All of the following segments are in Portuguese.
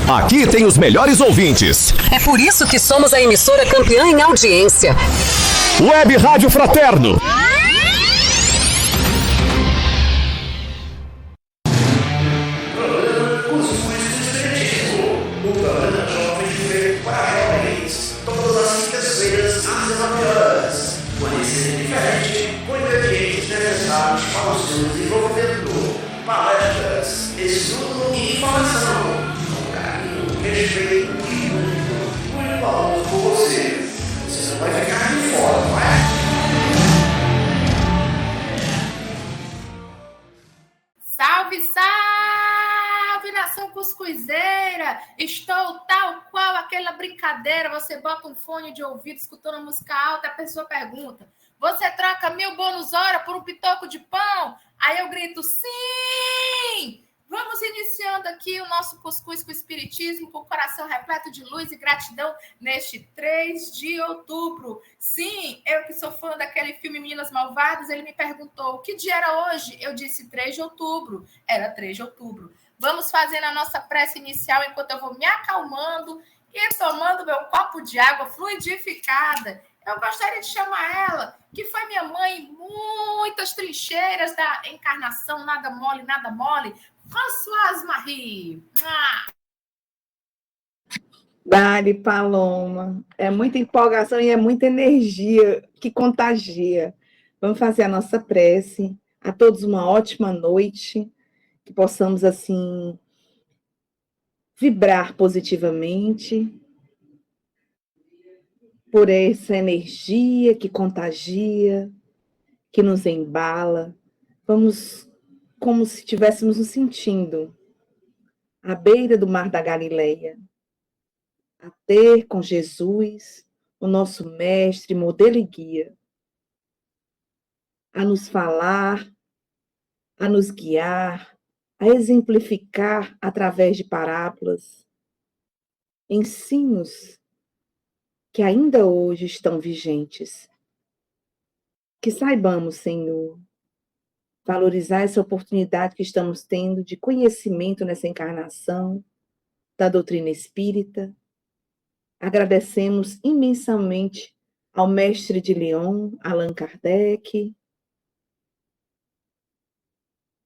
Aqui tem os melhores ouvintes. É por isso que somos a emissora campeã em audiência. Web Rádio Fraterno. Palestras, estudo e informação, com carinho, respeito e muito valor por você. Você não vai ficar de fora, não é? Salve, salve, nação cuscuzeira! Estou tal qual aquela brincadeira, você bota um fone de ouvido escutando música alta, a pessoa pergunta, você troca 1000 bônus hora por um pitoco de pão? Aí eu grito, sim! Vamos iniciando aqui o nosso Cuscuz com o Espiritismo, com o coração repleto de luz e gratidão neste 3 de outubro. Sim, eu que sou fã daquele filme Meninas Malvadas, ele me perguntou, que dia era hoje? Eu disse 3 de outubro. Era 3 de outubro. Vamos fazendo a nossa prece inicial enquanto eu vou me acalmando e tomando meu copo de água fluidificada. Eu gostaria de chamar ela, que foi minha mãe em muitas trincheiras da encarnação, nada mole, Françoise Marie. Dali, Paloma. É muita empolgação e é muita energia que contagia. Vamos fazer a nossa prece. A todos uma ótima noite, que possamos, assim, vibrar positivamente por essa energia que contagia, que nos embala. Vamos como se estivéssemos nos sentindo à beira do mar da Galileia, a ter com Jesus, o nosso mestre, modelo e guia, a nos falar, a nos guiar, a exemplificar através de parábolas, ensinos que ainda hoje estão vigentes. Que saibamos, Senhor, valorizar essa oportunidade que estamos tendo de conhecimento nessa encarnação da doutrina espírita. Agradecemos imensamente ao mestre de Lyon, Allan Kardec,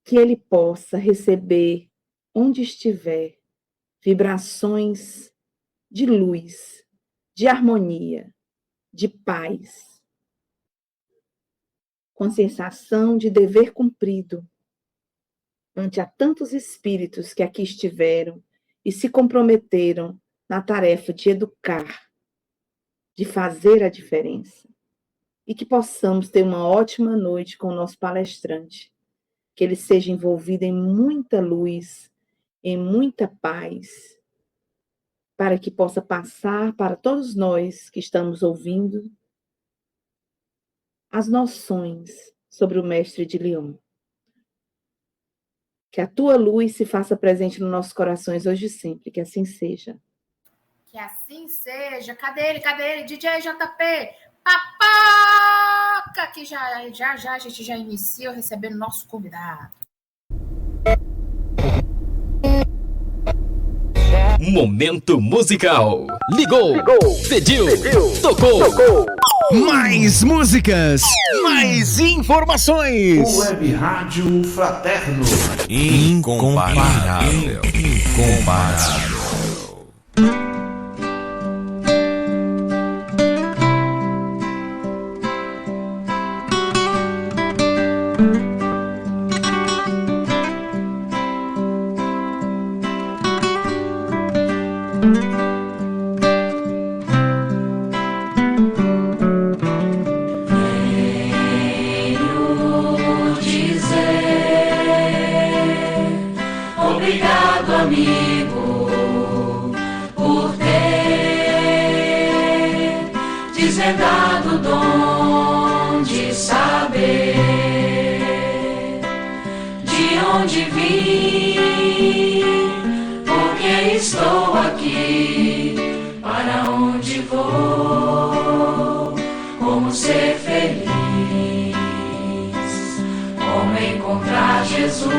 que ele possa receber, onde estiver, vibrações de luz, de harmonia, de paz, com sensação de dever cumprido ante a tantos espíritos que aqui estiveram e se comprometeram na tarefa de educar, de fazer a diferença. E que possamos ter uma ótima noite com o nosso palestrante, que ele seja envolvido em muita luz, em muita paz, para que possa passar para todos nós que estamos ouvindo as noções sobre o mestre de Lyon. Que a tua luz se faça presente nos nossos corações hoje e sempre, que assim seja. Que assim seja. Cadê ele? DJ JP, papoca! Que já a gente já inicia recebendo nosso convidado. Momento musical. Ligou. Pediu. Tocou. Mais músicas, mais informações. Web Rádio Fraterno. Incomparável. Obrigado, amigo, por ter desvendado o dom de saber de onde vim, porque estou aqui, para onde vou, como ser feliz, como encontrar Jesus.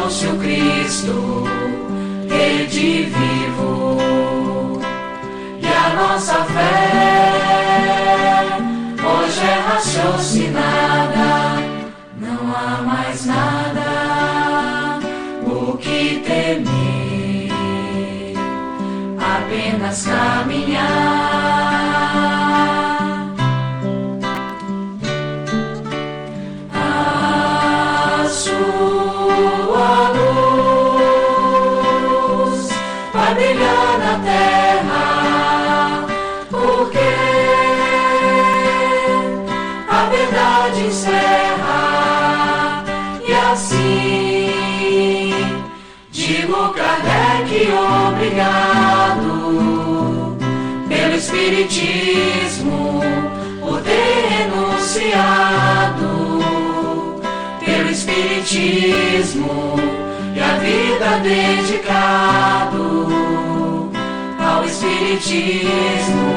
trouxe o Cristo, rede vivo, e a nossa fé hoje é raciocinada, não há mais nada o que temer, apenas caminhar. A sua luz vai brilhar na terra, porque a verdade encerra, e assim digo Kardec, obrigado pelo Espiritismo, por ter renunciado pelo Espiritismo e a vida dedicado ao Espiritismo.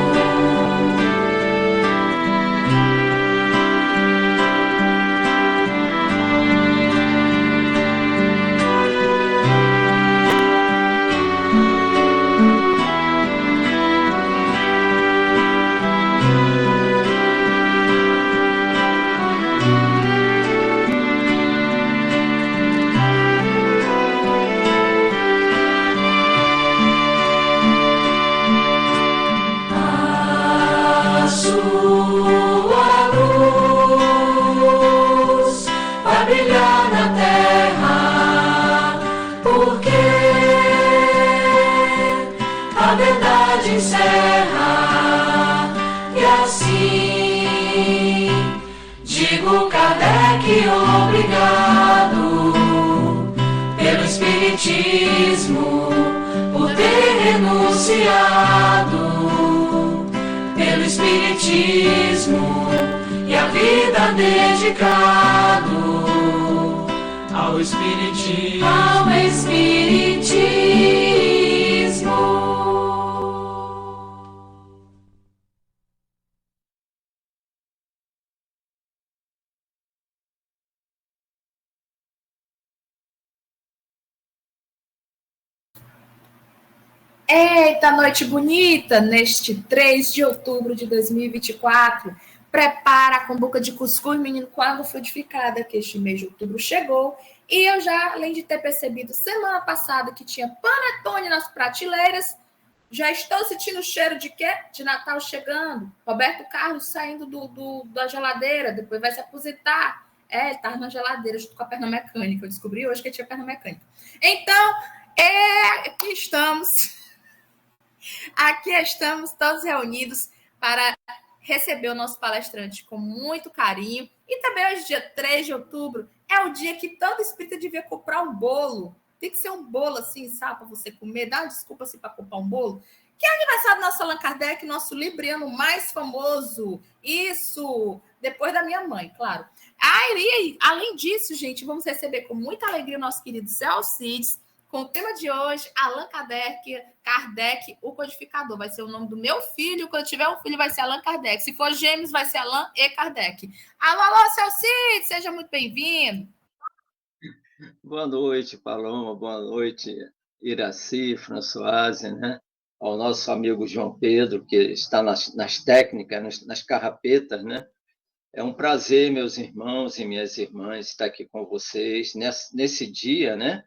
A sua luz vai brilhar na terra, porque a verdade encerra, e assim digo Kardec, obrigado pelo Espiritismo, por ter renunciado pelo Espiritismo e a vida dedicado ao Espiritismo. Ao Espiritismo. Eita, noite bonita, neste 3 de outubro de 2024. Prepara a cumbuca de cuscuz, menino, com água frutificada, que este mês de outubro chegou. E eu já, além de ter percebido semana passada que tinha panetone nas prateleiras, já estou sentindo o cheiro de quê? De Natal chegando. Roberto Carlos saindo da geladeira, depois vai se aposentar. Ele estava na geladeira junto com a perna mecânica. Eu descobri hoje que ele tinha perna mecânica. Então, aqui estamos. Aqui estamos todos reunidos para receber o nosso palestrante com muito carinho. E também hoje, dia 3 de outubro, é o dia que todo espírita devia comprar um bolo. Tem que ser um bolo assim, sabe, para você comer. Dá uma desculpa assim para comprar um bolo. Que é o aniversário do nosso Allan Kardec, nosso libriano mais famoso. Isso, depois da minha mãe, claro. E além disso, gente, vamos receber com muita alegria o nosso querido Zé Alcides, com o tema de hoje, Allan Kardec, o codificador. Vai ser o nome do meu filho. Quando tiver um filho, vai ser Allan Kardec. Se for gêmeos, vai ser Allan e Kardec. Alô, Zé Alcides, seja muito bem-vindo. Boa noite, Paloma. Boa noite, Iraci, Françoise, né? Ao nosso amigo João Pedro, que está nas técnicas, nas carrapetas, né? É um prazer, meus irmãos e minhas irmãs, estar aqui com vocês nesse dia, né?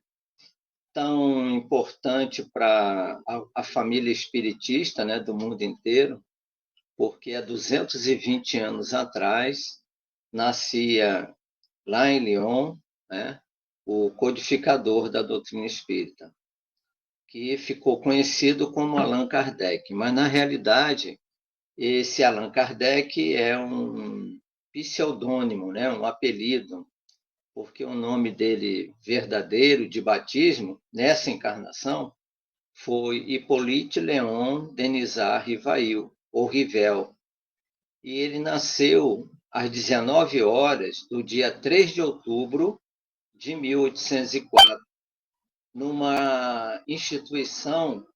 Tão importante para a família espiritista, né, do mundo inteiro, porque há 220 anos atrás nascia lá em Lyon, né, o codificador da doutrina espírita, que ficou conhecido como Allan Kardec. Mas, na realidade, esse Allan Kardec é um pseudônimo, né, um apelido, porque o nome dele verdadeiro de batismo, nessa encarnação, foi Hippolyte Léon Denisard Rivail, ou Rivel. E ele nasceu às 19 horas do dia 3 de outubro de 1804, numa instituição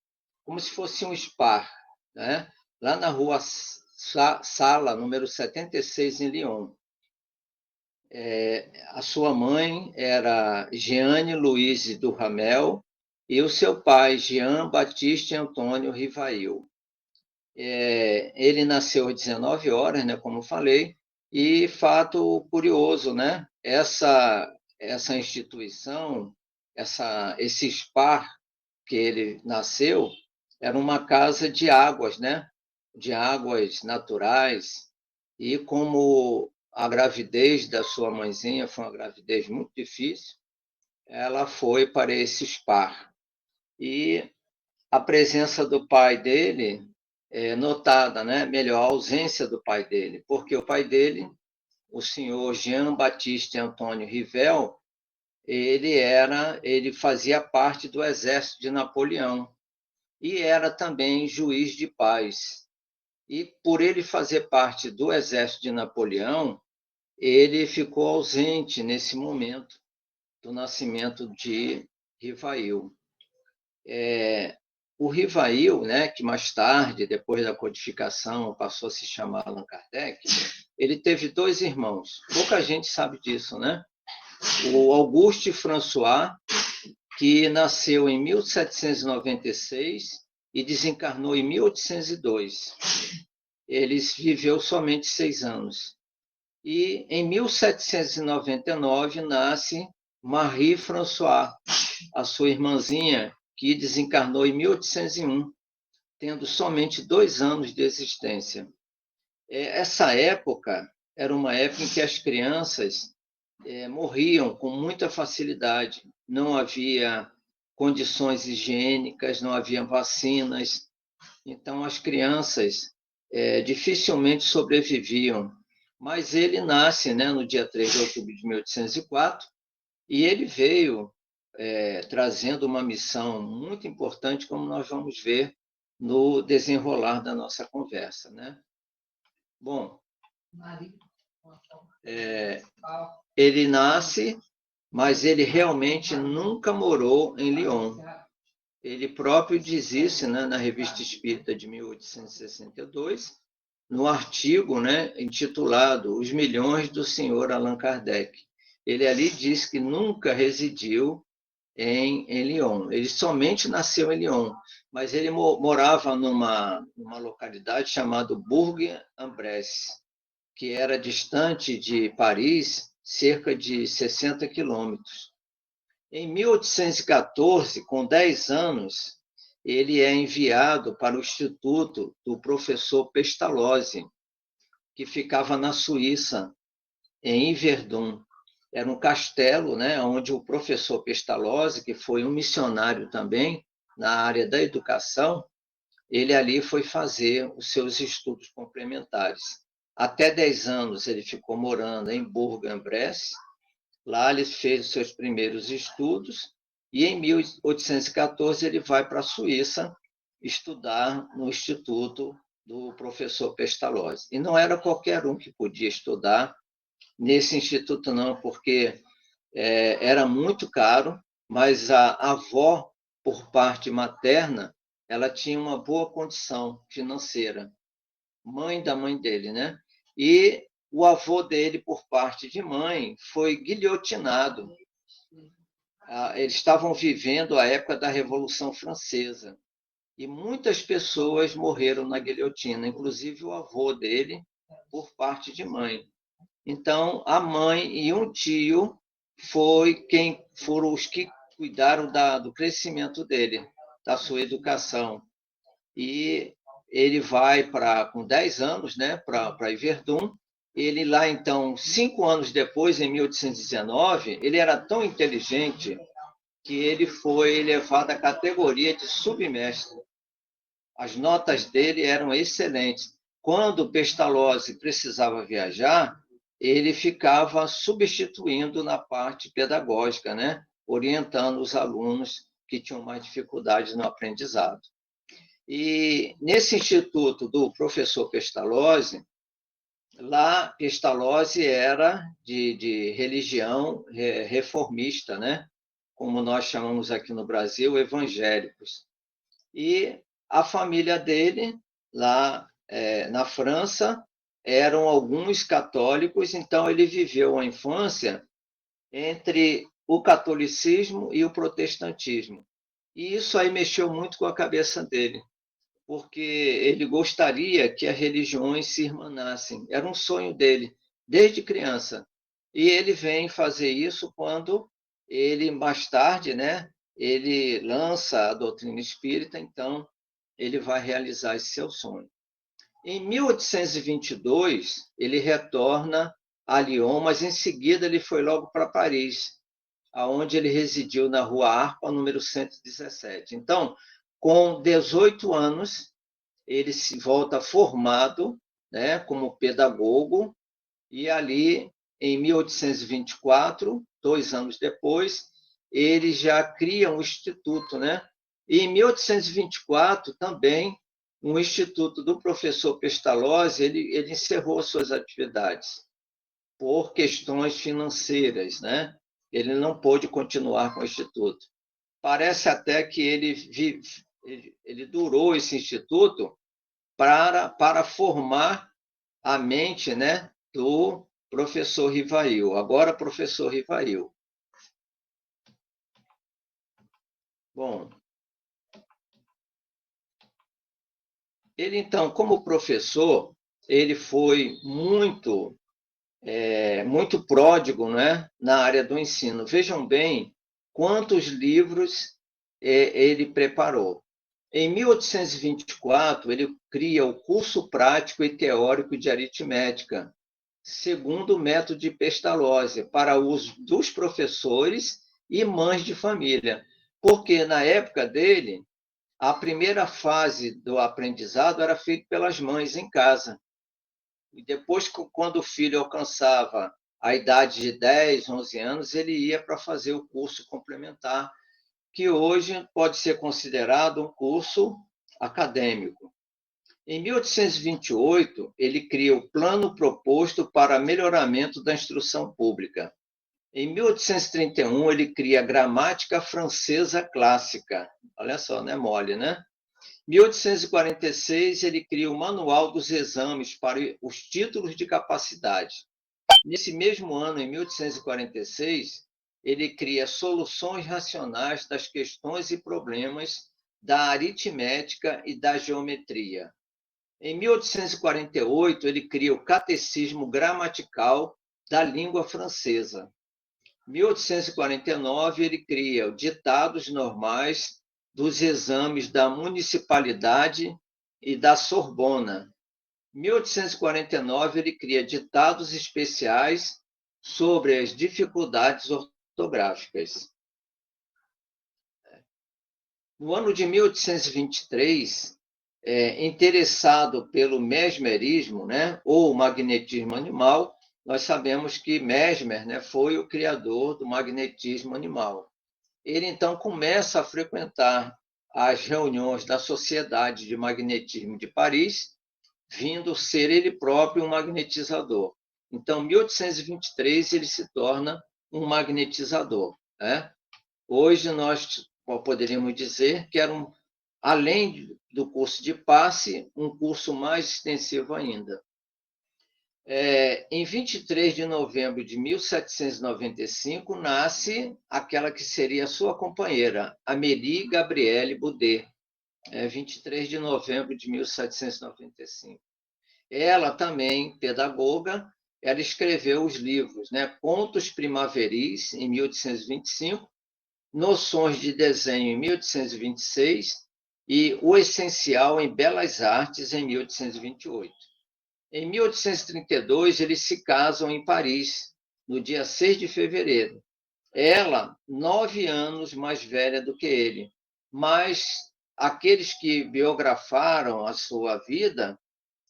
como se fosse um SPA, né? Lá na rua Sala, número 76, em Lyon. A sua mãe era Jeane Louise do Ramel e o seu pai, Jean Batiste Antônio Rivail. Ele nasceu às 19 horas, né, como falei, e fato curioso, né, essa instituição, esse SPAR que ele nasceu, era uma casa de águas, né, de águas naturais, e como a gravidez da sua mãezinha foi uma gravidez muito difícil, ela foi para esse SPAR. E a presença do pai dele é notada, né? Melhor, a ausência do pai dele, porque o pai dele, o senhor Jean Baptiste Antônio Rivel, ele fazia parte do exército de Napoleão e era também juiz de paz. E por ele fazer parte do exército de Napoleão, ele ficou ausente nesse momento do nascimento de Rivail. O Rivail, né, que mais tarde, depois da codificação, passou a se chamar Allan Kardec, ele teve 2 irmãos. Pouca gente sabe disso, né? O Auguste François, que nasceu em 1796 e desencarnou em 1802. Ele viveu somente 6 anos. E em 1799 nasce Marie François, a sua irmãzinha, que desencarnou em 1801, tendo somente 2 anos de existência. Essa época era uma época em que as crianças morriam com muita facilidade. Não havia condições higiênicas, não havia vacinas. Então, as crianças dificilmente sobreviviam. Mas ele nasce, né, no dia 3 de outubro de 1804, e ele veio trazendo uma missão muito importante, como nós vamos ver no desenrolar da nossa conversa, né? Bom, ele nasce, mas ele realmente nunca morou em Lyon. Ele próprio diz isso, né, na Revista Espírita de 1862, no artigo, né, intitulado Os Milhões do Senhor Allan Kardec. Ele ali diz que nunca residiu em Lyon. Ele somente nasceu em Lyon, mas ele morava numa localidade chamada Bourg-en-Bresse, que era distante de Paris cerca de 60 quilômetros. Em 1814, com 10 anos, ele é enviado para o Instituto do professor Pestalozzi, que ficava na Suíça, em Yverdon. Era um castelo, né, onde o professor Pestalozzi, que foi um missionário também na área da educação, ele ali foi fazer os seus estudos complementares. Até 10 anos ele ficou morando em Bourg-en-Bresse. Lá ele fez os seus primeiros estudos e em 1814 ele vai para a Suíça estudar no Instituto do professor Pestalozzi. E não era qualquer um que podia estudar nesse instituto, não, porque era muito caro, mas a avó, por parte materna, ela tinha uma boa condição financeira, mãe da mãe dele, né? E o avô dele, por parte de mãe, foi guilhotinado. Eles estavam vivendo a época da Revolução Francesa e muitas pessoas morreram na guilhotina, inclusive o avô dele, por parte de mãe. Então, a mãe e um tio foram os que cuidaram do crescimento dele, da sua educação. E ele vai com 10 anos, né, para Yverdon. Ele lá, então, 5 anos depois, em 1819, ele era tão inteligente que ele foi elevado à categoria de submestre. As notas dele eram excelentes. Quando Pestalozzi precisava viajar, ele ficava substituindo na parte pedagógica, né? Orientando os alunos que tinham mais dificuldades no aprendizado. E nesse instituto do professor Pestalozzi, lá Pestalozzi era de religião reformista, né? Como nós chamamos aqui no Brasil, evangélicos. E a família dele, lá na França, eram alguns católicos, então ele viveu a infância entre o catolicismo e o protestantismo. E isso aí mexeu muito com a cabeça dele, porque ele gostaria que as religiões se irmanassem. Era um sonho dele, desde criança. E ele vem fazer isso quando ele, mais tarde, né, ele lança a doutrina espírita, então ele vai realizar esse seu sonho. Em 1822, ele retorna a Lyon, mas em seguida ele foi logo para Paris, aonde ele residiu na Rua Arpa, número 117. Então, com 18 anos, ele se volta formado, né, como pedagogo, e ali, em 1824, 2 anos depois, ele já cria um instituto, né? E em 1824, também, um instituto do professor Pestalozzi, ele encerrou suas atividades por questões financeiras, né? Ele não pôde continuar com o instituto. Parece até que ele durou esse instituto para formar a mente, né, do professor Rivail, agora professor Rivail. Bom, ele então, como professor, ele foi muito muito pródigo, né, na área do ensino. Vejam bem quantos livros ele preparou. Em 1824, ele cria o curso prático e teórico de aritmética, segundo o método de Pestalozzi, para uso dos professores e mães de família, porque na época dele, a primeira fase do aprendizado era feita pelas mães em casa. E depois, quando o filho alcançava a idade de 10, 11 anos, ele ia para fazer o curso complementar, que hoje pode ser considerado um curso acadêmico. Em 1828, ele cria o Plano Proposto para Melhoramento da Instrução Pública. Em 1831, ele cria a Gramática Francesa Clássica. Olha só, não é mole, né? Em 1846, ele cria o Manual dos Exames para os Títulos de Capacidade. Nesse mesmo ano, em 1846, ele cria Soluções Racionais das Questões e Problemas da Aritmética e da Geometria. Em 1848, ele cria o Catecismo Gramatical da Língua Francesa. Em 1849, ele cria os Ditados Normais dos Exames da Municipalidade e da Sorbona. Em 1849, ele cria Ditados Especiais sobre as dificuldades ortográficas. No ano de 1823, interessado pelo mesmerismo, né, ou magnetismo animal, nós sabemos que Mesmer, né, foi o criador do magnetismo animal. Ele, então, começa a frequentar as reuniões da Sociedade de Magnetismo de Paris, vindo ser ele próprio um magnetizador. Então, em 1823, ele se torna um magnetizador, né? Hoje, nós poderíamos dizer que era, além do curso de passe, um curso mais extensivo ainda. Em 23 de novembro de 1795, nasce aquela que seria a sua companheira, Amélie Gabrielle Boudet, 23 de novembro de 1795. Ela também, pedagoga, ela escreveu os livros, né, Contos Primaveris, em 1825, Noções de Desenho, em 1826, e O Essencial em Belas Artes, em 1828. Em 1832, eles se casam em Paris, no dia 6 de fevereiro. Ela, 9 anos mais velha do que ele, mas aqueles que biografaram a sua vida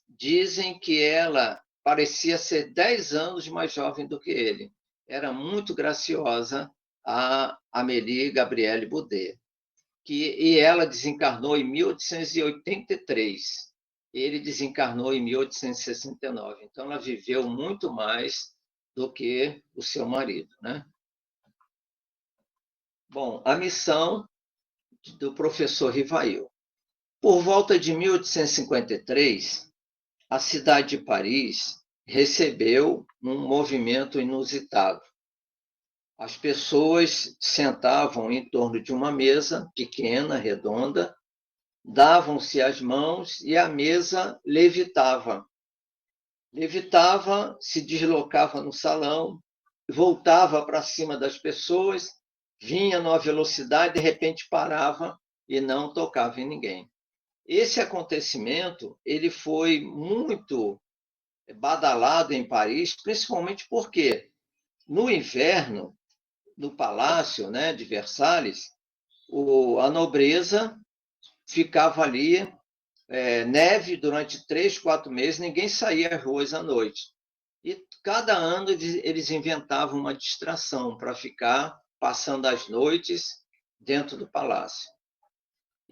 dizem que ela parecia ser 10 anos mais jovem do que ele. Era muito graciosa, a Amélie Gabrielle Boudet. E ela desencarnou em 1883. Ele desencarnou em 1869. Então, ela viveu muito mais do que o seu marido, né? Bom, a missão do professor Rivail. Por volta de 1853, a cidade de Paris recebeu um movimento inusitado. As pessoas sentavam em torno de uma mesa pequena, redonda, davam-se as mãos e a mesa levitava. Levitava, se deslocava no salão, voltava para cima das pessoas, vinha numa velocidade, de repente parava e não tocava em ninguém. Esse acontecimento ele foi muito badalado em Paris, principalmente porque no inverno, no palácio, né, de Versalhes, a nobreza ficava ali, neve durante 3, 4 meses, ninguém saía às ruas à noite. E cada ano eles inventavam uma distração para ficar passando as noites dentro do palácio.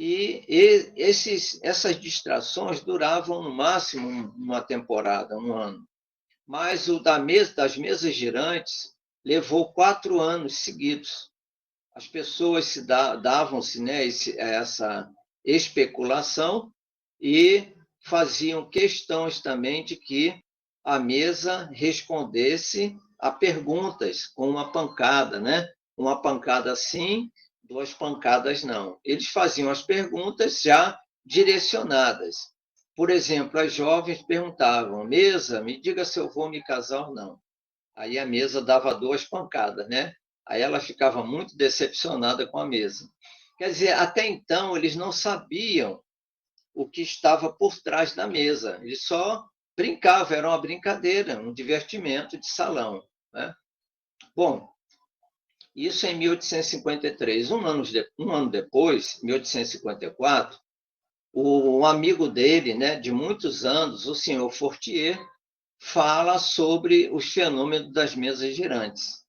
E essas distrações duravam no máximo uma temporada, um ano. Mas o das mesas girantes levou 4 anos seguidos. As pessoas davam-se, né, essa especulação e faziam questões também de que a mesa respondesse a perguntas com uma pancada, né? Uma pancada sim, 2 pancadas não. Eles faziam as perguntas já direcionadas. Por exemplo, as jovens perguntavam: mesa, me diga se eu vou me casar ou não. Aí a mesa dava 2 pancadas, né? Aí ela ficava muito decepcionada com a mesa. Quer dizer, até então eles não sabiam o que estava por trás da mesa. Eles só brincavam, era uma brincadeira, um divertimento de salão, né? Bom, isso em 1853. Um ano depois, 1854, um amigo dele, né, de muitos anos, o senhor Fortier, fala sobre os fenômenos das mesas girantes.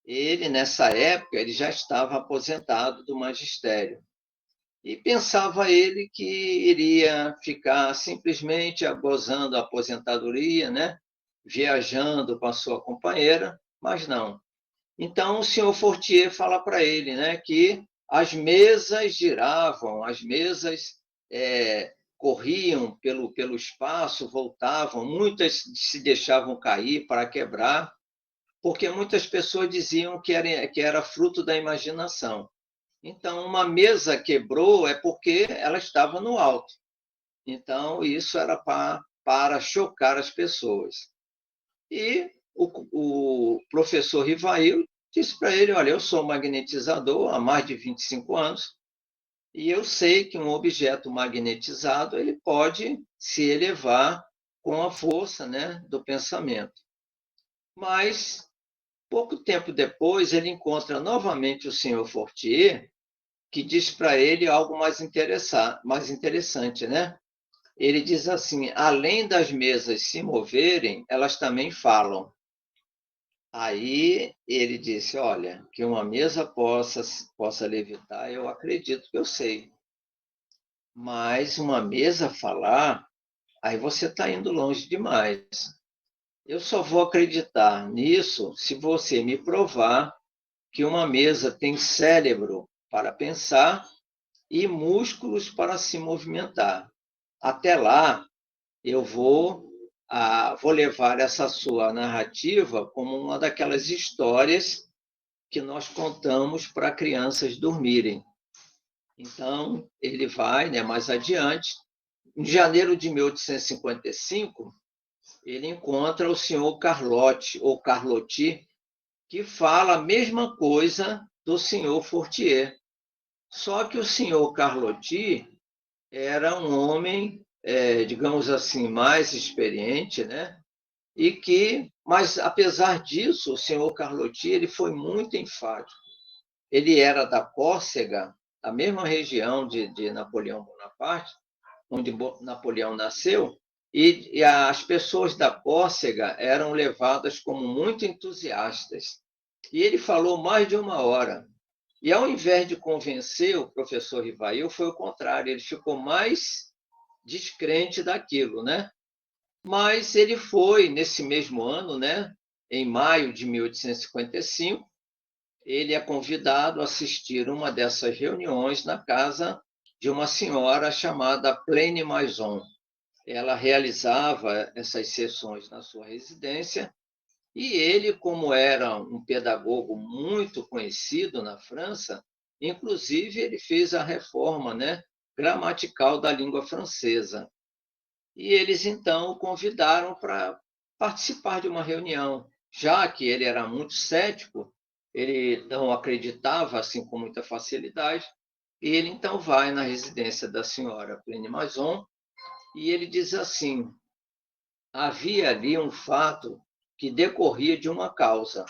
Ele, nessa época, ele já estava aposentado do magistério. E pensava ele que iria ficar simplesmente gozando a aposentadoria, né? Viajando com a sua companheira, mas não. Então, o senhor Fortier fala para ele, né, que as mesas giravam, as mesas corriam pelo espaço, voltavam, muitas se deixavam cair para quebrar, porque muitas pessoas diziam que era fruto da imaginação. Então, uma mesa quebrou é porque ela estava no alto. Então, isso era para chocar as pessoas. E o professor Rivail disse para ele: olha, eu sou magnetizador há mais de 25 anos e eu sei que um objeto magnetizado ele pode se elevar com a força, né, do pensamento. Mas, pouco tempo depois, ele encontra novamente o senhor Fortier, que diz para ele algo mais interessante, né? Ele diz assim: além das mesas se moverem, elas também falam. Aí ele disse: olha, que uma mesa possa levitar, eu acredito que eu sei. Mas uma mesa falar, aí você está indo longe demais. Eu só vou acreditar nisso se você me provar que uma mesa tem cérebro para pensar e músculos para se movimentar. Até lá, eu vou levar essa sua narrativa como uma daquelas histórias que nós contamos para crianças dormirem. Então, ele vai, né, mais adiante. Em janeiro de 1855, ele encontra o senhor Carlotti, ou Carlotti, que fala a mesma coisa do senhor Fortier. Só que o senhor Carlotti era um homem, digamos assim, mais experiente, né? Mas, apesar disso, o senhor Carlotti ele foi muito enfático. Ele era da Córcega, a mesma região de Napoleão Bonaparte, onde Napoleão nasceu, e as pessoas da Córcega eram levadas como muito entusiastas. E ele falou mais de 1 hora. E, ao invés de convencer o professor Rivail, foi o contrário, ele ficou mais descrente daquilo, né? Mas ele foi, nesse mesmo ano, né, em maio de 1855, ele é convidado a assistir uma dessas reuniões na casa de uma senhora chamada Plene Maison. ela realizava essas sessões na sua residência, e ele, como era um pedagogo muito conhecido na França, inclusive ele fez a reforma, né, gramatical da língua francesa. E eles, então, o convidaram para participar de uma reunião, já que ele era muito cético, ele não acreditava assim com muita facilidade, e ele, então, vai na residência da senhora Pliny Mason, e ele diz assim: havia ali um fato que decorria de uma causa,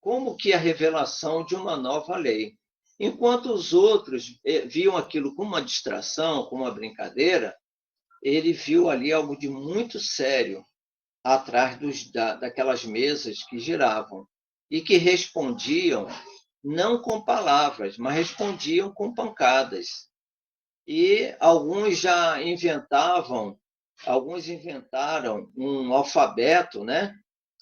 como que a revelação de uma nova lei. Enquanto os outros viam aquilo como uma distração, como uma brincadeira, ele viu ali algo de muito sério atrás daquelas mesas que giravam e que respondiam não com palavras, mas respondiam com pancadas. E alguns inventaram um alfabeto, né?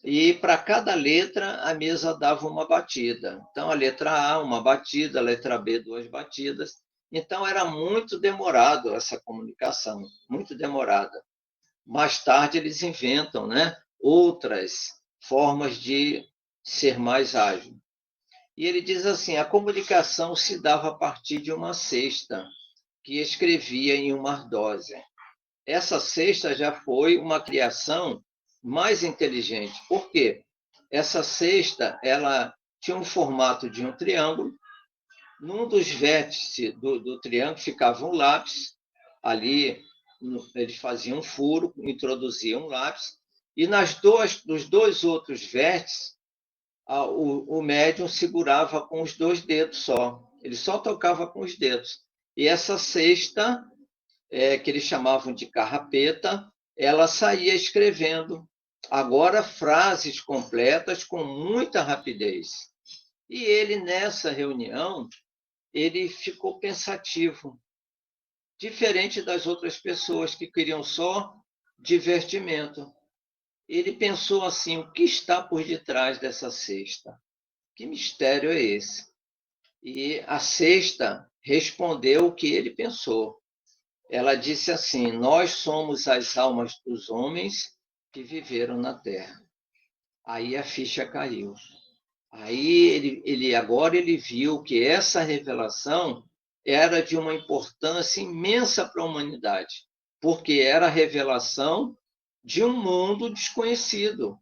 E para cada letra a mesa dava uma batida. Então a letra A, uma batida, a letra B, 2 batidas. Então era muito demorado essa comunicação, muito demorada. Mais tarde eles inventam, né, outras formas de ser mais ágil. E ele diz assim: a comunicação se dava a partir de uma cesta que escrevia em uma ardósia. Essa cesta já foi uma criação mais inteligente. Por quê? Essa cesta, ela tinha um formato de um triângulo. Num dos vértices do triângulo ficava um lápis. Ali eles faziam um furo, introduziam um lápis. E nos dois outros vértices, o médium segurava com os 2 dedos só. Ele só tocava com os dedos. E essa cesta, que eles chamavam de carrapeta, ela saía escrevendo, agora frases completas com muita rapidez. E ele, nessa reunião, ele ficou pensativo, diferente das outras pessoas que queriam só divertimento. Ele pensou assim: o que está por detrás dessa cesta? Que mistério é esse? E a cesta respondeu o que ele pensou. Ela disse assim: nós somos as almas dos homens que viveram na Terra. Aí a ficha caiu. Aí agora ele viu que essa revelação era de uma importância imensa para a humanidade, porque era a revelação de um mundo desconhecido,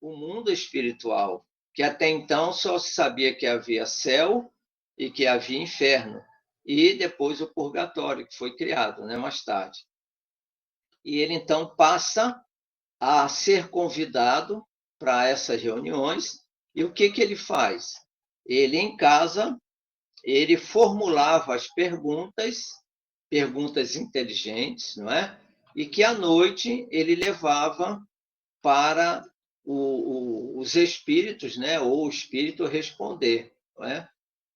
o mundo espiritual, que até então só se sabia que havia céu e que havia inferno, e depois o purgatório, que foi criado, né, mais tarde. E ele então passa a ser convidado para essas reuniões. E o que ele faz? Ele, em casa, ele formulava as perguntas inteligentes, não é? E que à noite ele levava para os espíritos, né? Ou o espírito responder, não é?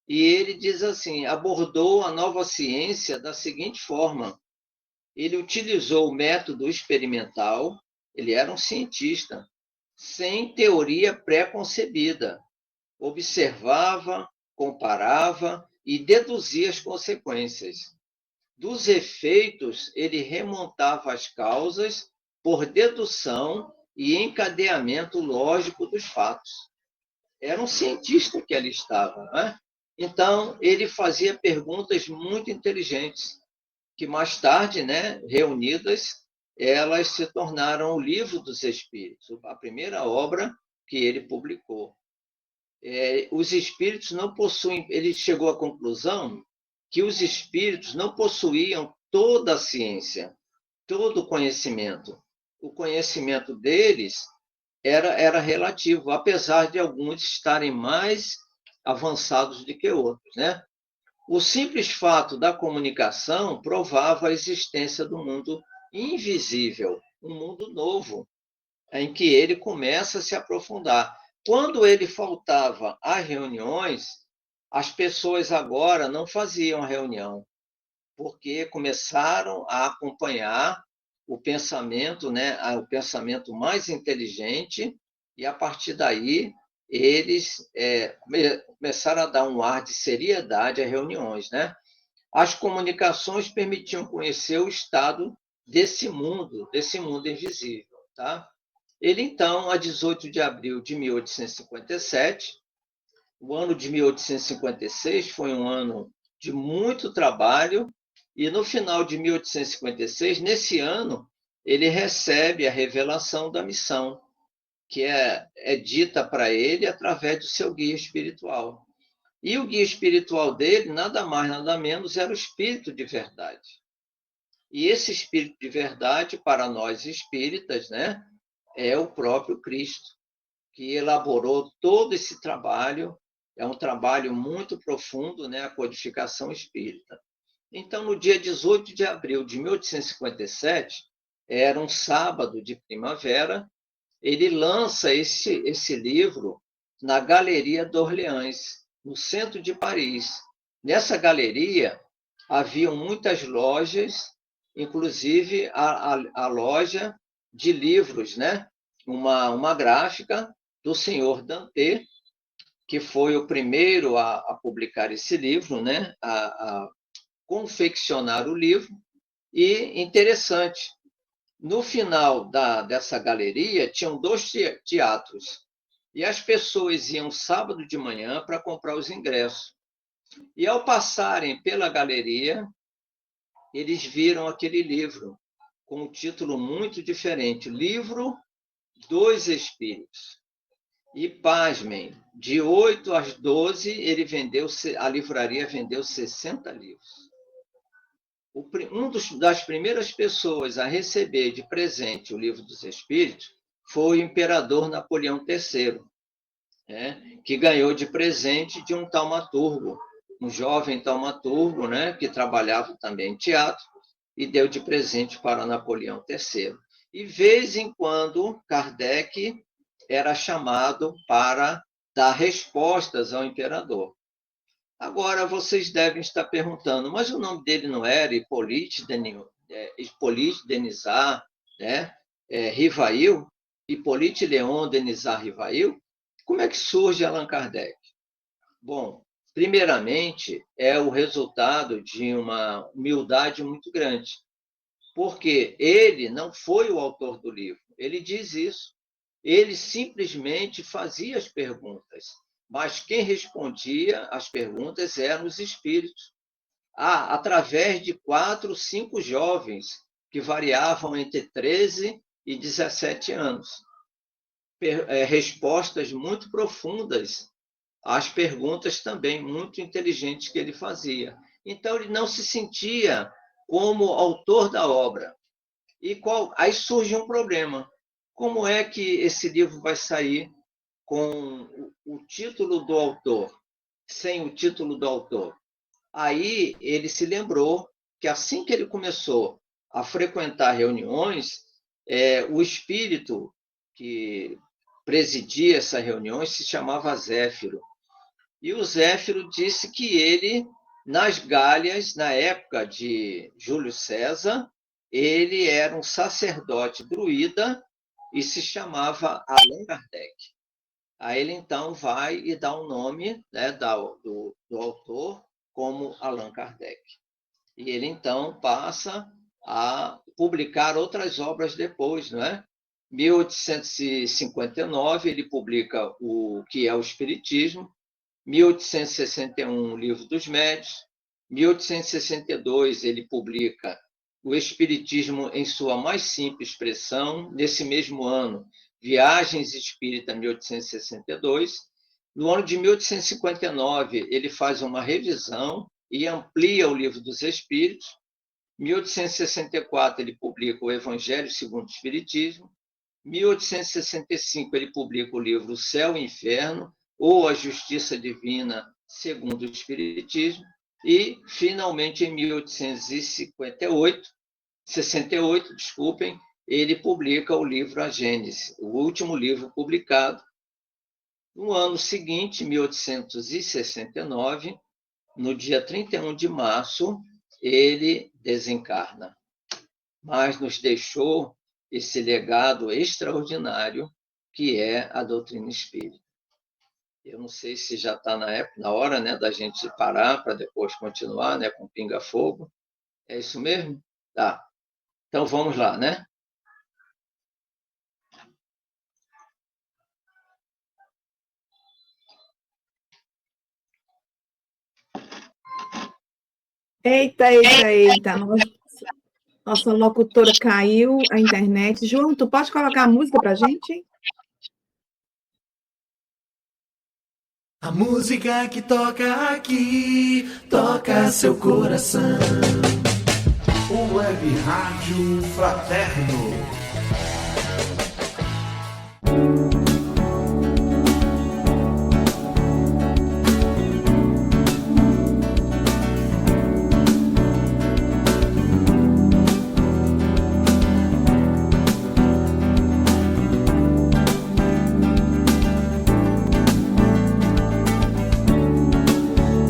E ele diz assim: abordou a nova ciência da seguinte forma: ele utilizou o método experimental, ele era um cientista, sem teoria pré-concebida. Observava, comparava e deduzia as consequências. Dos efeitos, ele remontava as causas por dedução e encadeamento lógico dos fatos. Era um cientista que ali estava, né? Então, ele fazia perguntas muito inteligentes, que mais tarde, né, reunidas, elas se tornaram o Livro dos Espíritos, a primeira obra que ele publicou. Os espíritos não possuem, ele chegou à conclusão que os espíritos não possuíam toda a ciência, todo o conhecimento. O conhecimento deles era relativo, apesar de alguns estarem mais avançados do que outros, né? O simples fato da comunicação provava a existência do mundo invisível, um mundo novo, em que ele começa a se aprofundar. Quando ele faltava às reuniões, as pessoas agora não faziam a reunião, porque começaram a acompanhar o pensamento, né, o pensamento mais inteligente, e a partir daí eles começaram a dar um ar de seriedade às reuniões, né? As comunicações permitiam conhecer o estado desse mundo invisível, tá? Ele, então, a 18 de abril de 1857, o ano de 1856 foi um ano de muito trabalho, e no final de 1856, nesse ano, ele recebe a revelação da missão, que é dita para ele através do seu guia espiritual. E o guia espiritual dele, nada mais, nada menos, era o Espírito de Verdade. E esse Espírito de Verdade, para nós espíritas, né, é o próprio Cristo, que elaborou todo esse trabalho. É um trabalho muito profundo, né, a codificação espírita. Então, no dia 18 de abril de 1857, era um sábado de primavera, ele lança esse livro na Galeria d'Orléans, no centro de Paris. Nessa galeria, haviam muitas lojas, inclusive a loja de livros, né? Uma gráfica do senhor Dante, que foi o primeiro a publicar esse livro, né? A confeccionar o livro. E interessante, no final dessa galeria, tinham 2 teatros. E as pessoas iam sábado de manhã para comprar os ingressos. E, ao passarem pela galeria, eles viram aquele livro, com um título muito diferente, Livro dos Espíritos. E, pasmem, de 8 às 12, a livraria vendeu 60 livros. Das primeiras pessoas a receber de presente o Livro dos Espíritos foi o imperador Napoleão III, né, que ganhou de presente de um taumaturgo, um jovem taumaturgo, né, que trabalhava também em teatro, e deu de presente para Napoleão III. E, de vez em quando, Kardec era chamado para dar respostas ao imperador. Agora, vocês devem estar perguntando, mas o nome dele não era Hippolyte Denisard, né? Rivail? Hippolyte Léon Denisard Rivail? Como é que surge Allan Kardec? Bom, primeiramente, é o resultado de uma humildade muito grande, porque ele não foi o autor do livro, ele diz isso. Ele simplesmente fazia as perguntas, mas quem respondia às perguntas eram os espíritos, através de 4, 5 jovens que variavam entre 13 e 17 anos. Respostas muito profundas às perguntas também muito inteligentes que ele fazia. Então, ele não se sentia como autor da obra. Aí surge um problema. Como é que esse livro vai sair com o título do autor, sem o título do autor? Aí ele se lembrou que, assim que ele começou a frequentar reuniões, o espírito que presidia essas reuniões se chamava Zéfiro. E o Zéfiro disse que ele, nas Gálias, na época de Júlio César, ele era um sacerdote druida e se chamava Allan Kardec. Aí ele, então, vai e dá o nome, né, do autor como Allan Kardec. E ele, então, passa a publicar outras obras depois, não é? Em 1859, ele publica o que é o Espiritismo. 1861, o Livro dos Médiuns. 1862, ele publica o Espiritismo em sua mais simples expressão. Nesse mesmo ano, Viagens Espírita, 1862. No ano de 1859, ele faz uma revisão e amplia o Livro dos Espíritos. Em 1864, ele publica o Evangelho segundo o Espiritismo. Em 1865, ele publica o livro O Céu e o Inferno, ou A Justiça Divina segundo o Espiritismo. E, finalmente, em 1868, ele publica o livro A Gênese, o último livro publicado. No ano seguinte, 1869, no dia 31 de março, ele desencarna. Mas nos deixou esse legado extraordinário que é a doutrina espírita. Eu não sei se já está na hora, né, da gente parar para depois continuar, né, com pinga-fogo. É isso mesmo? Tá. Então vamos lá, né? Eita, eita, eita. Nossa locutora caiu a internet. João, tu pode colocar a música pra gente? A música que toca aqui, toca seu coração. O Web Rádio Fraterno.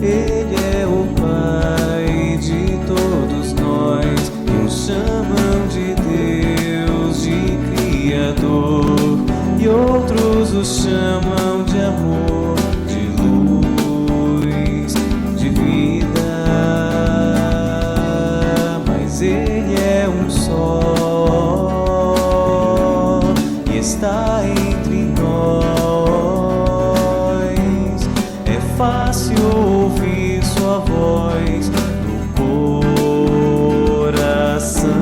Ele é o Pai de todos nós, uns chamam de Deus, de Criador, e outros o chamam de amor, de luz, de vida. Mas Ele é um só e está entre nós. É fácil ouvir sua voz no coração.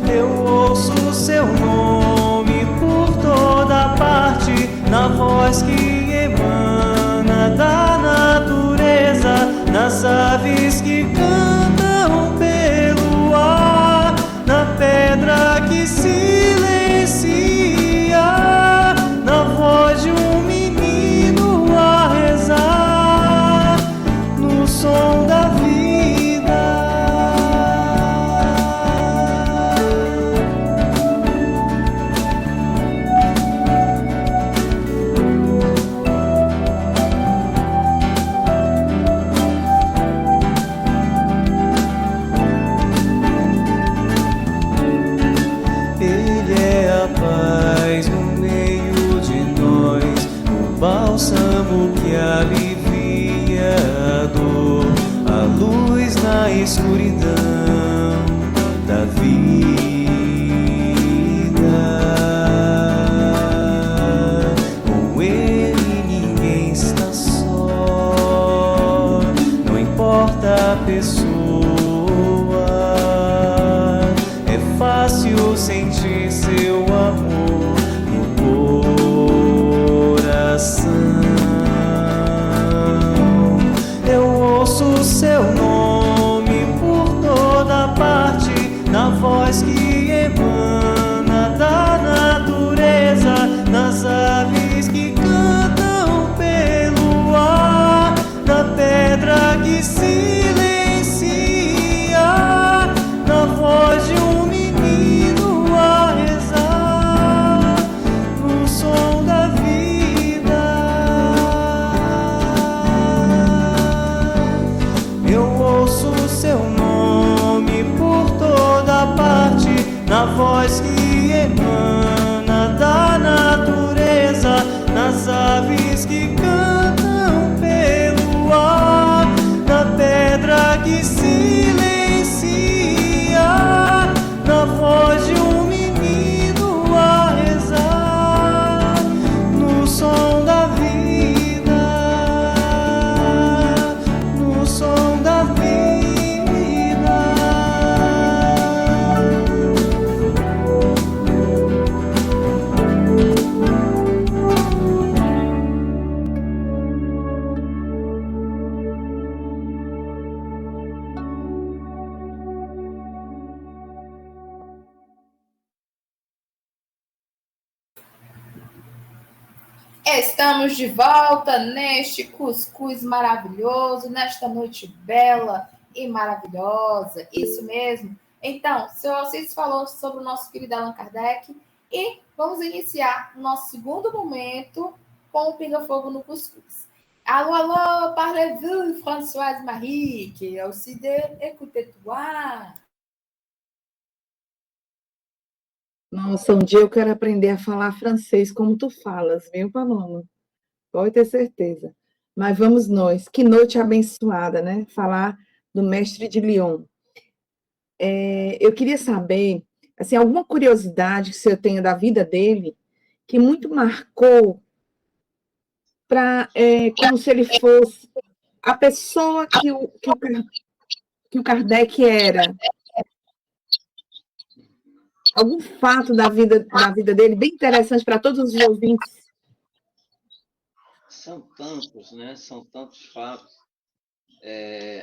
Eu ouço seu nome por toda parte, na voz que emana da natureza, nas aves que cantam pelo ar, na pedra que silencia, na voz de um menino a rezar, no som da vida. Ele é a paz no meio de nós, o bálsamo que alivia a dor, a luz na escuridão da vida. Com Ele ninguém está só, não importa a pessoa. É fácil sentir seu amor no coração. Eu ouço seu nome por toda parte, na voz que emana da natureza, nas aves que cantam pelo ar, na pedra que silencia, na voz de um menino a rezar, no som da vida. Eu ouço seu nome por toda parte, na voz que emana da natureza, nas aves que cantam pelo ar, na pedra que silencia, na voz de um menino a rezar, no som da vida, no som da vida. Estamos de volta neste cuscuz maravilhoso, nesta noite bela e maravilhosa. Isso mesmo. Então, o Sr. Alcides falou sobre o nosso querido Allan Kardec e vamos iniciar o nosso segundo momento com o Pinga Fogo no Cuscuz. Alô, alô, parlez-vous, Françoise Marie, que Alcides, écoutez-toi. Nossa, um dia eu quero aprender a falar francês como tu falas, viu, Paloma? Pode ter certeza. Mas vamos nós. Que noite abençoada, né? Falar do mestre de Lyon. eu queria saber, assim, alguma curiosidade que o senhor tenha da vida dele, que muito marcou como se ele fosse a pessoa que o Kardec era. Algum fato da vida dele bem interessante para todos os ouvintes. São tantos, né? São tantos fatos.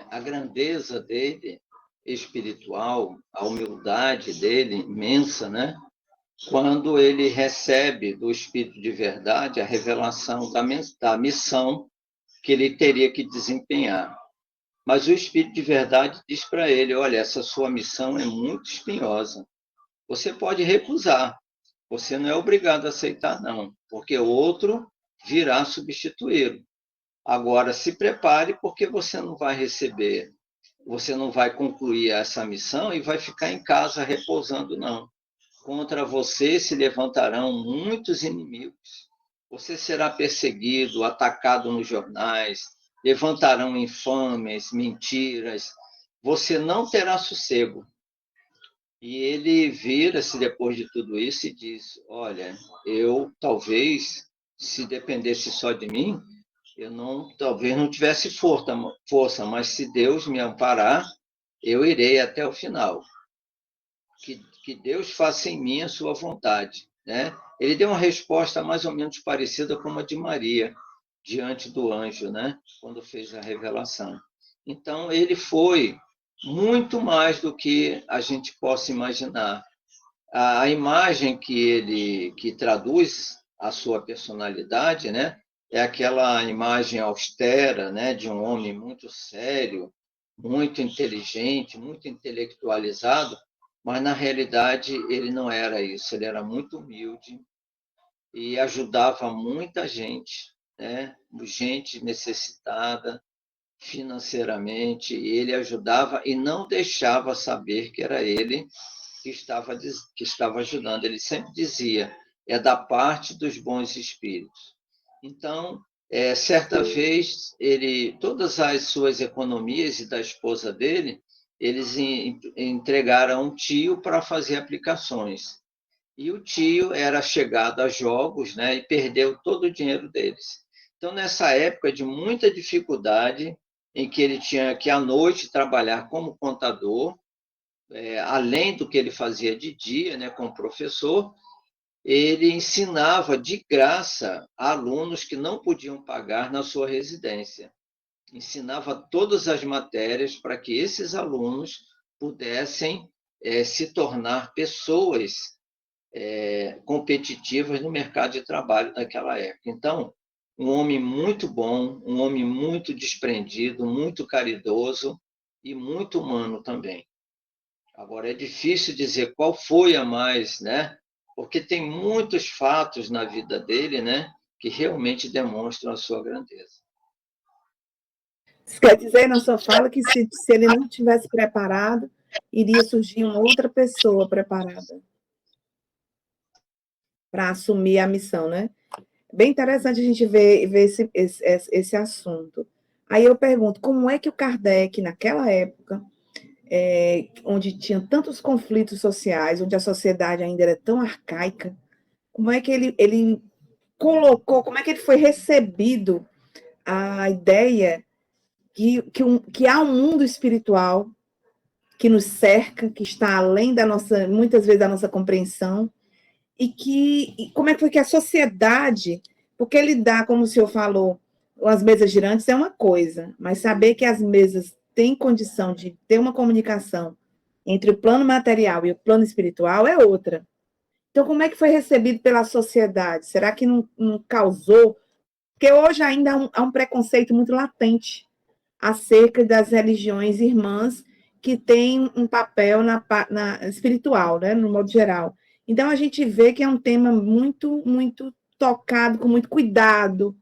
A grandeza dele espiritual, a humildade dele imensa, né? Quando ele recebe do Espírito de Verdade a revelação da missão que ele teria que desempenhar. Mas o Espírito de Verdade diz para ele: olha, essa sua missão é muito espinhosa. Você pode recusar, você não é obrigado a aceitar, não, porque o outro virá substituí-lo. Agora, se prepare, porque você não vai receber, você não vai concluir essa missão e vai ficar em casa repousando, não. Contra você se levantarão muitos inimigos. Você será perseguido, atacado nos jornais, levantarão infames, mentiras. Você não terá sossego. E ele vira-se depois de tudo isso e diz: olha, eu talvez, se dependesse só de mim, talvez não tivesse força, mas se Deus me amparar, eu irei até o final. Que Deus faça em mim a sua vontade, né? Ele deu uma resposta mais ou menos parecida com a de Maria, diante do anjo, né? Quando fez a revelação. Então, ele foi muito mais do que a gente possa imaginar. A imagem que traduz a sua personalidade, né? É aquela imagem austera, né? De um homem muito sério, muito inteligente, muito intelectualizado, mas, na realidade, ele não era isso. Ele era muito humilde e ajudava muita gente, né? Gente necessitada financeiramente. E ele ajudava e não deixava saber que era ele que estava ajudando. Ele sempre dizia: é da parte dos bons espíritos. Então, certa vez, todas as suas economias e da esposa dele, eles entregaram a um tio para fazer aplicações. E o tio era chegado a jogos, né, e perdeu todo o dinheiro deles. Então, nessa época de muita dificuldade, em que ele tinha que, à noite, trabalhar como contador, além do que ele fazia de dia, né, como professor, ele ensinava de graça a alunos que não podiam pagar na sua residência. Ensinava todas as matérias para que esses alunos pudessem se tornar pessoas competitivas no mercado de trabalho naquela época. Então, um homem muito bom, um homem muito desprendido, muito caridoso e muito humano também. Agora, é difícil dizer qual foi a mais, né? Porque tem muitos fatos na vida dele, né, que realmente demonstram a sua grandeza. Isso quer dizer, na sua fala, que se ele não tivesse preparado, iria surgir uma outra pessoa preparada para assumir a missão, né? Bem interessante a gente ver esse assunto. Aí eu pergunto, como é que o Kardec, naquela época, onde tinha tantos conflitos sociais, onde a sociedade ainda era tão arcaica, como é que ele colocou, como é que ele foi recebido a ideia que há um mundo espiritual que nos cerca, que está além da nossa, muitas vezes, da nossa compreensão, e como é que foi que a sociedade, porque lidar, como o senhor falou, as mesas girantes é uma coisa, mas saber que as mesas têm condição de ter uma comunicação entre o plano material e o plano espiritual é outra. Então, como é que foi recebido pela sociedade? Será que não causou? Porque hoje ainda há um preconceito muito latente acerca das religiões irmãs que têm um papel na espiritual, né, no modo geral. Então, a gente vê que é um tema muito, muito tocado, com muito cuidado,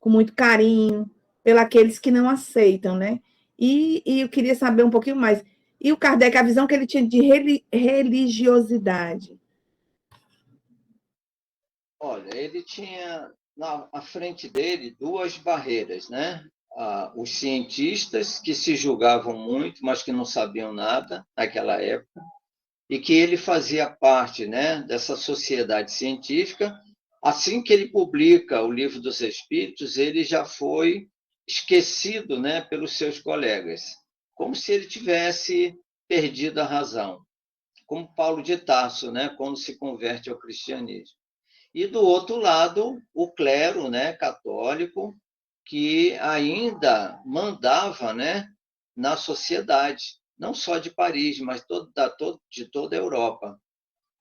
com muito carinho, pelos que não aceitam, né? E eu queria saber um pouquinho mais. E o Kardec, a visão que ele tinha de religiosidade? Olha, ele tinha à frente dele duas barreiras, né? os cientistas que se julgavam muito, mas que não sabiam nada naquela época, e que ele fazia parte, né, dessa sociedade científica. Assim que ele publica o Livro dos Espíritos, ele já foi esquecido, né, pelos seus colegas, como se ele tivesse perdido a razão, como Paulo de Tarso, né, quando se converte ao cristianismo. E, do outro lado, o clero, né, católico, que ainda mandava, né, na sociedade, não só de Paris, mas de toda a Europa.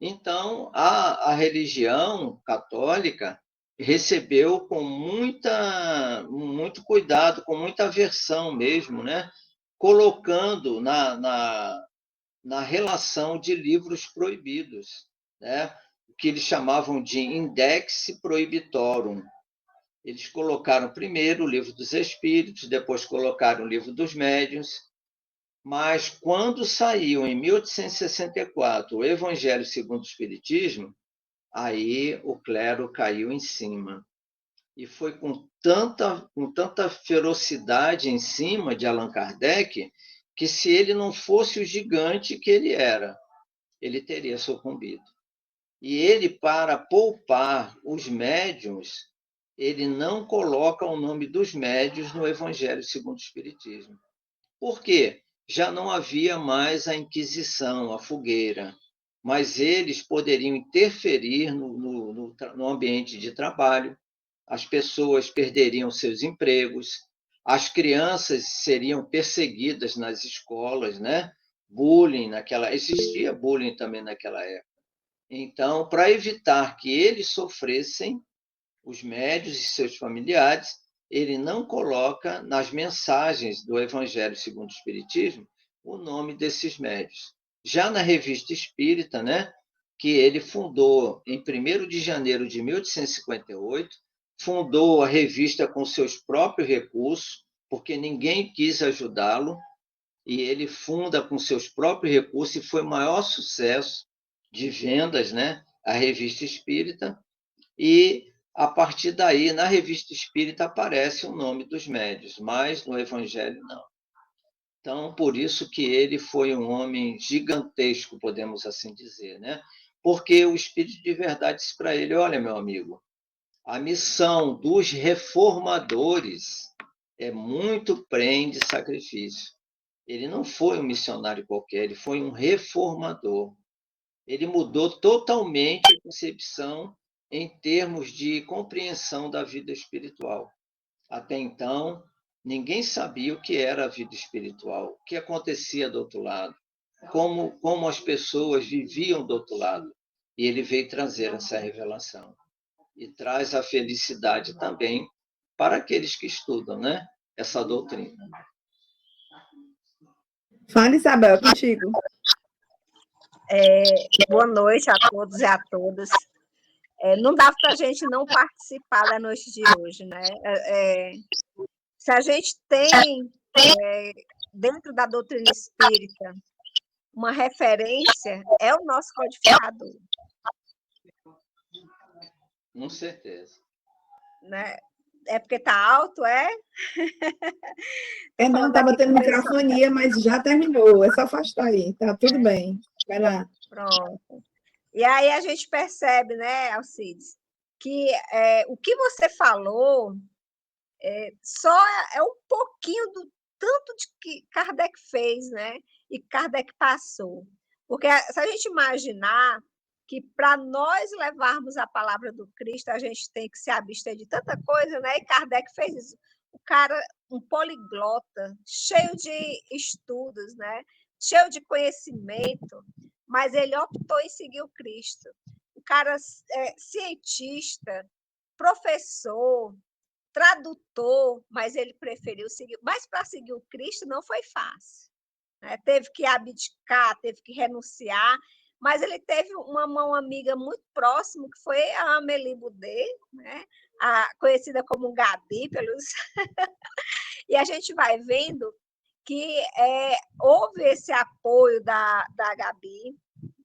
Então, a religião católica recebeu com muito cuidado, com muita aversão mesmo, né, colocando na relação de livros proibidos, né, o que eles chamavam de index prohibitorum. Eles colocaram primeiro o Livro dos Espíritos, depois colocaram o Livro dos Médiuns, mas quando saiu, em 1864, o Evangelho segundo o Espiritismo, aí o clero caiu em cima. E foi com tanta ferocidade em cima de Allan Kardec, que se ele não fosse o gigante que ele era, ele teria sucumbido. E ele, para poupar os médiuns, ele não coloca o nome dos médiuns no Evangelho segundo o Espiritismo. Por quê? Já não havia mais a Inquisição, a fogueira, mas eles poderiam interferir no ambiente de trabalho, as pessoas perderiam seus empregos, as crianças seriam perseguidas nas escolas, né? Existia bullying também naquela época. Então, para evitar que eles sofressem, os médiuns e seus familiares, ele não coloca nas mensagens do Evangelho segundo o Espiritismo o nome desses médiuns. Já na Revista Espírita, né, que ele fundou em 1º de janeiro de 1858, fundou a revista com seus próprios recursos, porque ninguém quis ajudá-lo, e ele funda com seus próprios recursos, e foi o maior sucesso de vendas, né, a Revista Espírita, e a partir daí, na Revista Espírita, aparece o nome dos médiuns, mas no Evangelho não. Então, por isso que ele foi um homem gigantesco, podemos assim dizer, né? Porque o Espírito de Verdade disse para ele: olha, meu amigo, a missão dos reformadores é muito prêmio de sacrifício. Ele não foi um missionário qualquer, ele foi um reformador. Ele mudou totalmente a concepção em termos de compreensão da vida espiritual. Até então, ninguém sabia o que era a vida espiritual, o que acontecia do outro lado, como as pessoas viviam do outro lado. E ele veio trazer essa revelação. E traz a felicidade também para aqueles que estudam, né, essa doutrina. Fala, Isabel, contigo. Boa noite a todos e a todas. Não dá para a gente não participar da noite de hoje, né? Se a gente tem, dentro da doutrina espírita, uma referência, é o nosso codificador. Com certeza. Né? É porque está alto, é? Não, estava tendo microfonia, mas já terminou. É só afastar aí, tá tudo bem. Vai lá. Pronto. E aí a gente percebe, né, Alcides, que o que você falou só é um pouquinho do tanto de que Kardec fez, né? E Kardec passou. Porque se a gente imaginar que para nós levarmos a palavra do Cristo, a gente tem que se abster de tanta coisa, né? E Kardec fez isso. O cara, um poliglota, cheio de estudos, né? Cheio de conhecimento, mas ele optou em seguir o Cristo. O cara cientista, professor, tradutor, mas ele preferiu seguir. Mas para seguir o Cristo não foi fácil. Né? Teve que abdicar, teve que renunciar, mas ele teve uma mão amiga muito próxima, que foi a Amélie Boudet, né? Conhecida como Gabi, pelos... E a gente vai vendo que houve esse apoio da Gabi,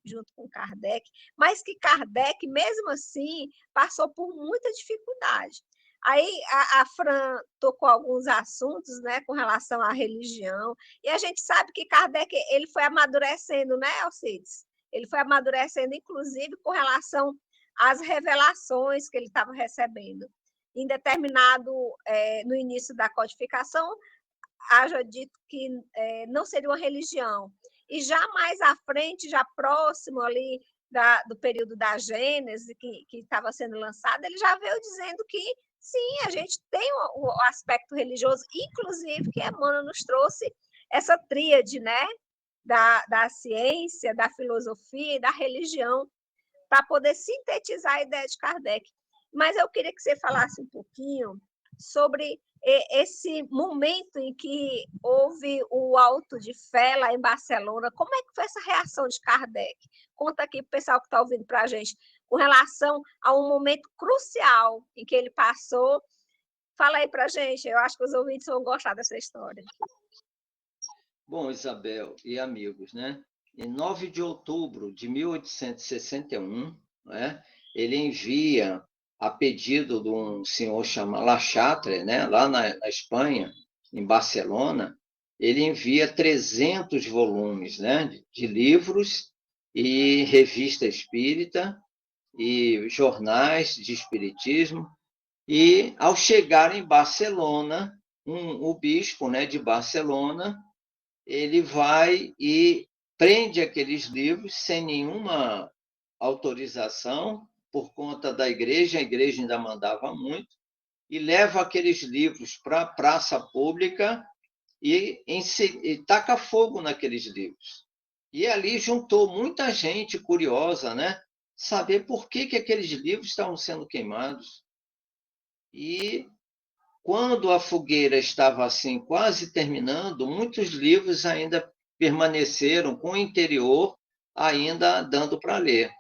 junto com Kardec, mas que Kardec, mesmo assim, passou por muita dificuldade. Aí a Fran tocou alguns assuntos, né, com relação à religião, e a gente sabe que Kardec ele foi amadurecendo, né, Alcides? Ele foi amadurecendo, inclusive, com relação às revelações que ele estava recebendo. Em determinado, no início da codificação, haja dito que não seria uma religião. E já mais à frente, já próximo ali do período da Gênese, que estava sendo lançado, ele já veio dizendo que sim, a gente tem o aspecto religioso, inclusive que Emmanuel nos trouxe essa tríade, né, da ciência, da filosofia e da religião, para poder sintetizar a ideia de Kardec. Mas eu queria que você falasse um pouquinho sobre esse momento em que houve o Auto de Fé lá em Barcelona. Como é que foi essa reação de Kardec? Conta aqui para o pessoal que está ouvindo para a gente, com relação a um momento crucial em que ele passou. Fala aí para a gente, eu acho que os ouvintes vão gostar dessa história. Bom, Isabel e amigos, né? Em 9 de outubro de 1861, né, ele envia, a pedido de um senhor chamado La Chatre, né, lá na Espanha, em Barcelona, ele envia 300 volumes, né, de livros e revista espírita e jornais de espiritismo. E, ao chegar em Barcelona, o bispo, né, de Barcelona, ele vai e prende aqueles livros sem nenhuma autorização, por conta da igreja, a igreja ainda mandava muito, e leva aqueles livros para a praça pública e taca fogo naqueles livros. E ali juntou muita gente curiosa, né? Saber por que aqueles livros estavam sendo queimados. E quando a fogueira estava assim quase terminando, muitos livros ainda permaneceram com o interior ainda dando para ler.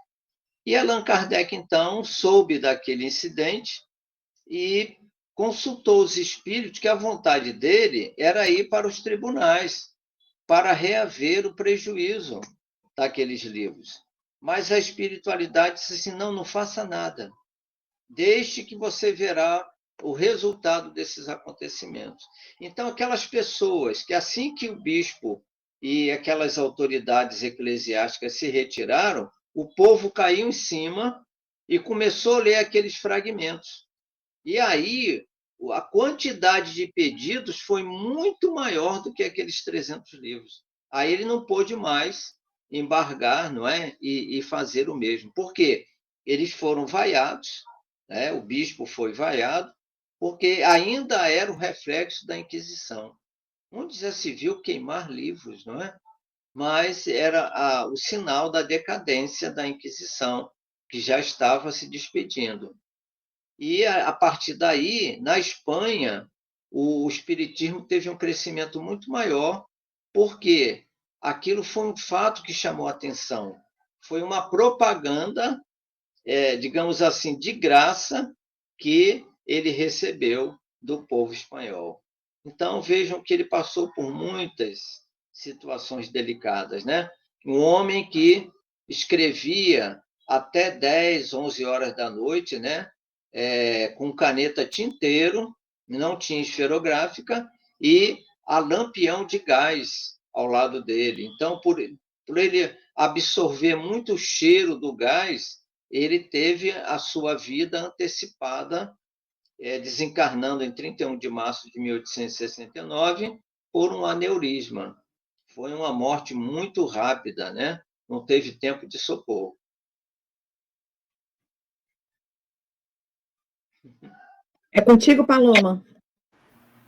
E Allan Kardec, então, soube daquele incidente e consultou os espíritos que a vontade dele era ir para os tribunais para reaver o prejuízo daqueles livros. Mas a espiritualidade disse assim, não faça nada. Deixe que você verá o resultado desses acontecimentos. Então, aquelas pessoas que, assim que o bispo e aquelas autoridades eclesiásticas se retiraram, o povo caiu em cima e começou a ler aqueles fragmentos. E aí, a quantidade de pedidos foi muito maior do que aqueles 300 livros. Aí ele não pôde mais embargar, não é? E fazer o mesmo. Por quê? Eles foram vaiados, né? O bispo foi vaiado, porque ainda era o reflexo da Inquisição. Onde já se viu queimar livros, não é? Mas era o sinal da decadência da Inquisição, que já estava se despedindo. E, a partir daí, na Espanha, o espiritismo teve um crescimento muito maior, porque aquilo foi um fato que chamou a atenção. Foi uma propaganda, digamos assim, de graça, que ele recebeu do povo espanhol. Então, vejam que ele passou por muitas situações delicadas, né? Um homem que escrevia até 10, 11 horas da noite, né? Com caneta tinteiro, não tinha esferográfica, e a lampião de gás ao lado dele. Então, por ele absorver muito o cheiro do gás, ele teve a sua vida antecipada, desencarnando em 31 de março de 1869 por um aneurisma. Foi uma morte muito rápida, né? Não teve tempo de socorro. É contigo, Paloma.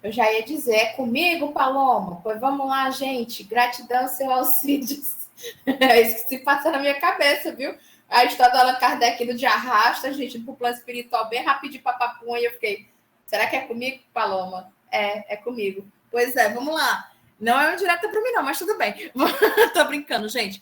Eu já ia dizer, é comigo, Paloma? Pois vamos lá, gente. Gratidão, seu Alcides. É isso que se passa na minha cabeça, viu? A história do Allan Kardec indo de arrasta, gente, pro plano espiritual bem rapidinho para Papum, e eu fiquei, será que é comigo, Paloma? É comigo. Pois é, vamos lá. Não é um direto para mim, não, mas tudo bem. Tô brincando, gente.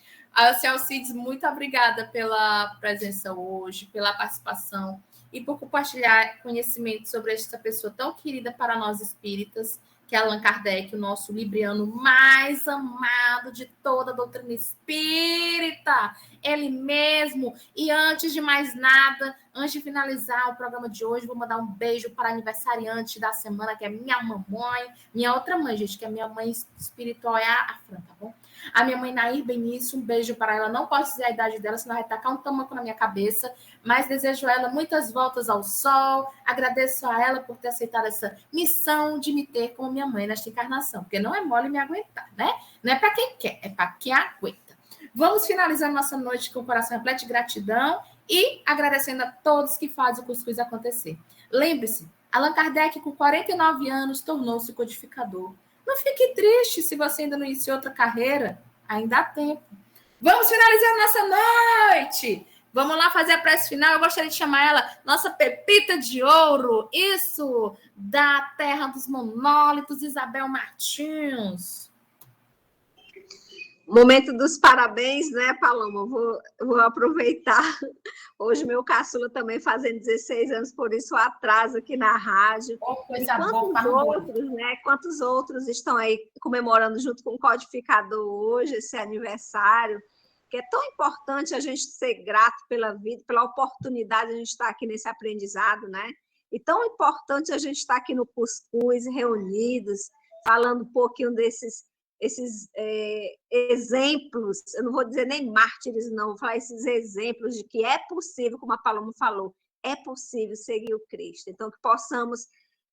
Seu Alcides, muito obrigada pela presença hoje, pela participação e por compartilhar conhecimento sobre esta pessoa tão querida para nós espíritas, que é Allan Kardec, o nosso libriano mais amado de toda a doutrina espírita. Ele mesmo. E antes de mais nada, antes de finalizar o programa de hoje, vou mandar um beijo para a aniversariante da semana, que é minha mamãe, minha outra mãe, gente, que é minha mãe espiritual, é a Fran, tá bom? A minha mãe Nair Benício, um beijo para ela. Não posso dizer a idade dela, senão vai tacar um tamanco na minha cabeça, mas desejo a ela muitas voltas ao sol. Agradeço a ela por ter aceitado essa missão de me ter como minha mãe nesta encarnação, porque não é mole me aguentar, né? Não é para quem quer, é para quem aguenta. Vamos finalizar nossa noite com o coração repleto de gratidão e agradecendo a todos que fazem o cuscuz acontecer. Lembre-se, Allan Kardec, com 49 anos, tornou-se codificador. Não fique triste se você ainda não iniciou outra carreira, ainda há tempo. Vamos finalizar nossa noite! Vamos lá fazer a prece final. Eu gostaria de chamar ela nossa pepita de ouro. Isso, da terra dos monólitos, Isabel Martins. Momento dos parabéns, né, Paloma? Vou aproveitar. Hoje meu caçula também fazendo 16 anos, por isso o atraso aqui na rádio. Quantos outros estão aí comemorando junto com o codificador hoje, esse aniversário, que é tão importante a gente ser grato pela vida, pela oportunidade de a gente estar aqui nesse aprendizado, né? E tão importante a gente estar aqui no Cuscuz, reunidos, falando um pouquinho esses exemplos, eu não vou dizer nem mártires, não, vou falar esses exemplos de que é possível, como a Paloma falou, é possível seguir o Cristo. Então, que possamos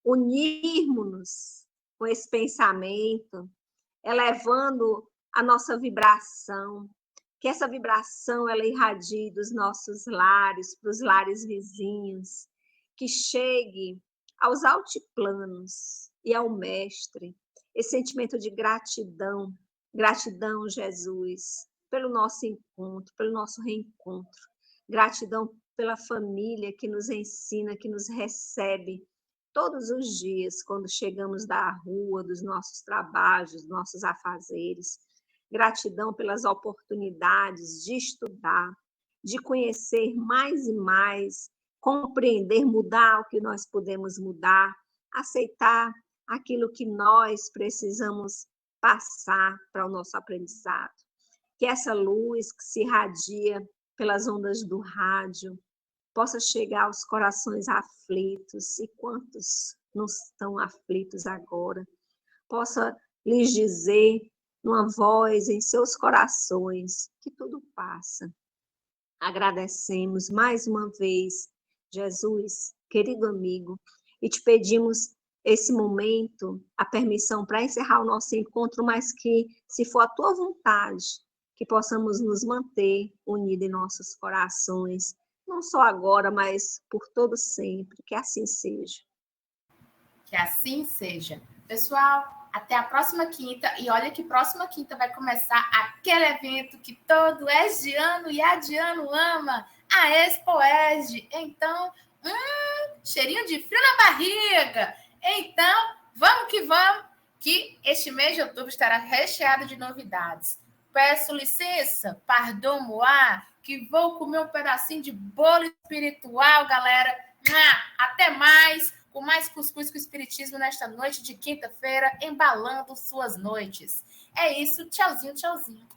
unirmos com esse pensamento, elevando a nossa vibração, que essa vibração ela irradie dos nossos lares, para os lares vizinhos, que chegue aos altiplanos e ao Mestre, esse sentimento de gratidão, gratidão, Jesus, pelo nosso encontro, pelo nosso reencontro, gratidão pela família que nos ensina, que nos recebe todos os dias, quando chegamos da rua, dos nossos trabalhos, dos nossos afazeres, gratidão pelas oportunidades de estudar, de conhecer mais e mais, compreender, mudar o que nós podemos mudar, aceitar aquilo que nós precisamos passar para o nosso aprendizado. Que essa luz que se irradia pelas ondas do rádio possa chegar aos corações aflitos, e quantos não estão aflitos agora, possa lhes dizer, numa voz em seus corações, que tudo passa. Agradecemos mais uma vez, Jesus, querido amigo, e te pedimos esse momento, a permissão para encerrar o nosso encontro, mas que, se for a tua vontade, que possamos nos manter unidos em nossos corações, não só agora, mas por todo sempre, que assim seja. Que assim seja. Pessoal, até a próxima quinta, e olha que próxima quinta vai começar aquele evento que todo esdiano e adiano ama, a Expo ESD. Então, cheirinho de frio na barriga. Então, vamos, que este mês de outubro estará recheado de novidades. Peço licença, pardon moi, que vou comer um pedacinho de bolo espiritual, galera. Até mais, com mais Cuscuz com Espiritismo nesta noite de quinta-feira, embalando suas noites. É isso, tchauzinho, tchauzinho.